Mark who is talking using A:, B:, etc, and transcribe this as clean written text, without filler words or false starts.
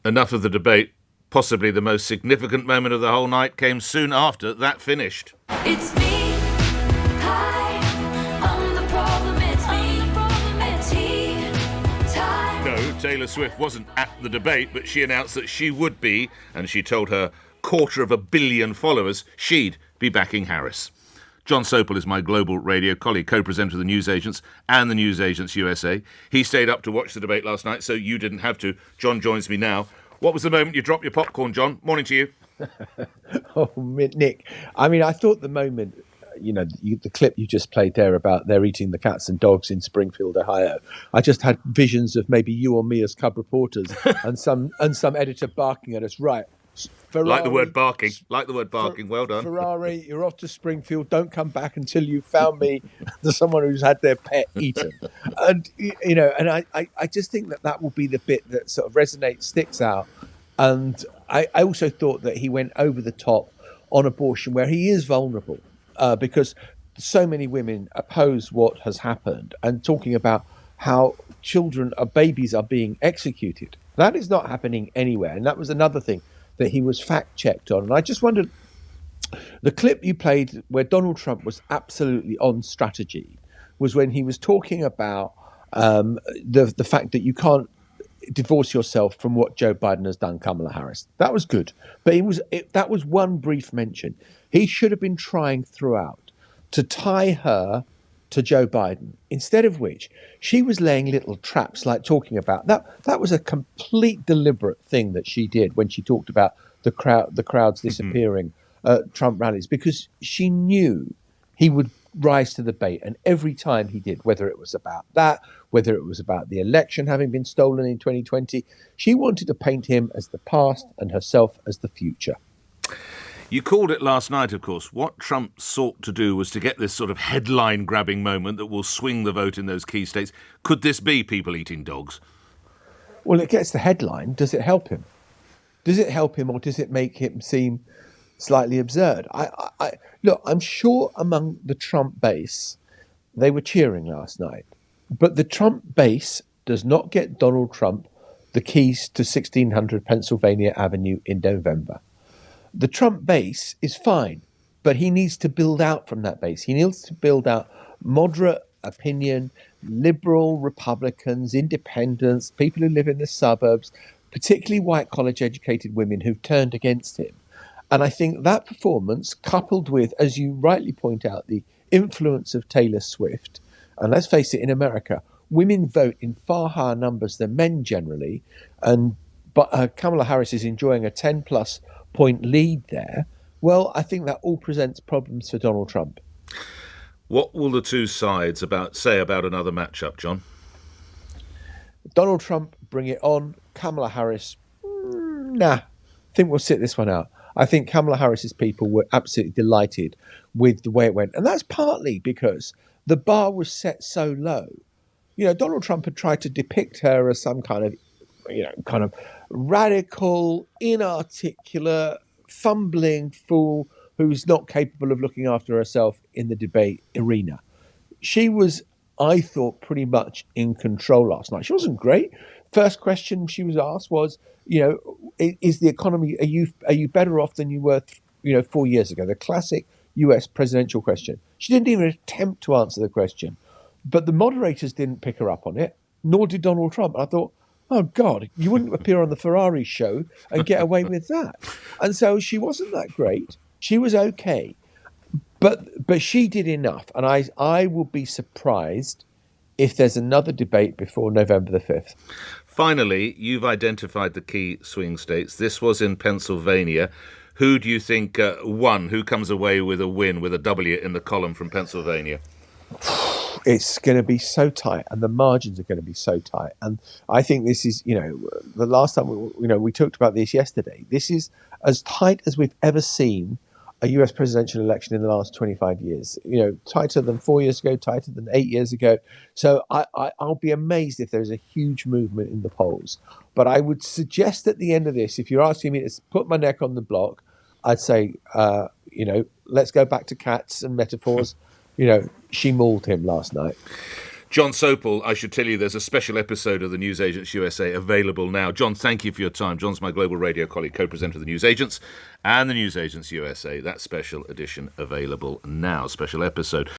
A: Enough of the debate. Possibly the most significant moment of the whole night came soon after that finished.
B: It's me. Hi, I'm the problem. It's me. At tea time.
A: No, Taylor Swift wasn't at the debate, but she announced that she would be, and she told her 250 million followers she'd be backing Harris. John Sopel is my global radio colleague, co-presenter of the Newsagents and the Newsagents USA. He stayed up to watch the debate last night, so you didn't have to. John joins me now. What was the moment you dropped your popcorn, John? Morning to you.
C: Oh, Nick. I mean, I thought the moment, the clip you just played there about they're eating the cats and dogs in Springfield, Ohio. I just had visions of maybe you or me as cub reporters and some editor barking at us. Right. Ferrari,
A: like the word barking. Well done.
C: Ferrari, you're off to Springfield. Don't come back until you've found me someone who's had their pet eaten. And, I just think that will be the bit that sort of resonates, sticks out. And I also thought that he went over the top on abortion, where he is vulnerable, because so many women oppose what has happened, and talking about how babies are being executed. That is not happening anywhere. And that was another thing that he was fact-checked on. And I just wondered, the clip you played where Donald Trump was absolutely on strategy was when he was talking about the fact that you can't divorce yourself from what Joe Biden has done, Kamala Harris. That was good. But that was one brief mention. He should have been trying throughout to tie her to Joe Biden, instead of which she was laying little traps, like talking about that was a complete deliberate thing that she did when she talked about the crowds disappearing at Trump rallies, because she knew he would rise to the bait, and every time he did, whether it was about that, whether it was about the election having been stolen in 2020, she wanted to paint him as the past and herself as the future.
A: You called it last night, of course. What Trump sought to do was to get this sort of headline-grabbing moment that will swing the vote in those key states. Could this be people eating dogs?
C: Well, it gets the headline. Does it help him? Does it help him, or does it make him seem slightly absurd? Look, I'm sure among the Trump base, they were cheering last night. But the Trump base does not get Donald Trump the keys to 1600 Pennsylvania Avenue in November. The Trump base is fine, but he needs to build out from that base. He needs to build out moderate opinion, liberal Republicans, independents, people who live in the suburbs, particularly white college-educated women who've turned against him. And I think that performance, coupled with, as you rightly point out, the influence of Taylor Swift, and let's face it, in America, women vote in far higher numbers than men generally, but Kamala Harris is enjoying a 10-plus point lead there. Well, I think that all presents problems for Donald Trump.
A: What will the two sides say about another matchup, John?
C: Donald Trump, bring it on. Kamala Harris, nah. I think we'll sit this one out. I think Kamala Harris's people were absolutely delighted with the way it went. And that's partly because the bar was set so low. Donald Trump had tried to depict her as some kind of radical, inarticulate, fumbling fool who's not capable of looking after herself in the debate arena. She was, I thought, pretty much in control last night. She wasn't great. First question she was asked was, is the economy, are you better off than you were, 4 years ago? The classic US presidential question. She didn't even attempt to answer the question. But the moderators didn't pick her up on it, nor did Donald Trump. I thought, oh, God, you wouldn't appear on the Ferrari show and get away with that. And so she wasn't that great. She was okay. But she did enough. And I will be surprised if there's another debate before November the 5th.
A: Finally, you've identified the key swing states. This was in Pennsylvania. Who do you think won? Who comes away with a win, with a W in the column from Pennsylvania?
C: It's going to be so tight, and the margins are going to be so tight. And I think this is, the last time we talked about this yesterday. This is as tight as we've ever seen a US presidential election in the last 25 years. Tighter than 4 years ago, tighter than 8 years ago. So I'll be amazed if there's a huge movement in the polls. But I would suggest at the end of this, if you're asking me to put my neck on the block, I'd say, let's go back to cats and metaphors. She mauled him last night.
A: John Sopel, I should tell you there's a special episode of the Newsagents USA available now. John, thank you for your time. John's my global radio colleague, co-presenter of the Newsagents and the Newsagents USA. That special edition available now, special episode.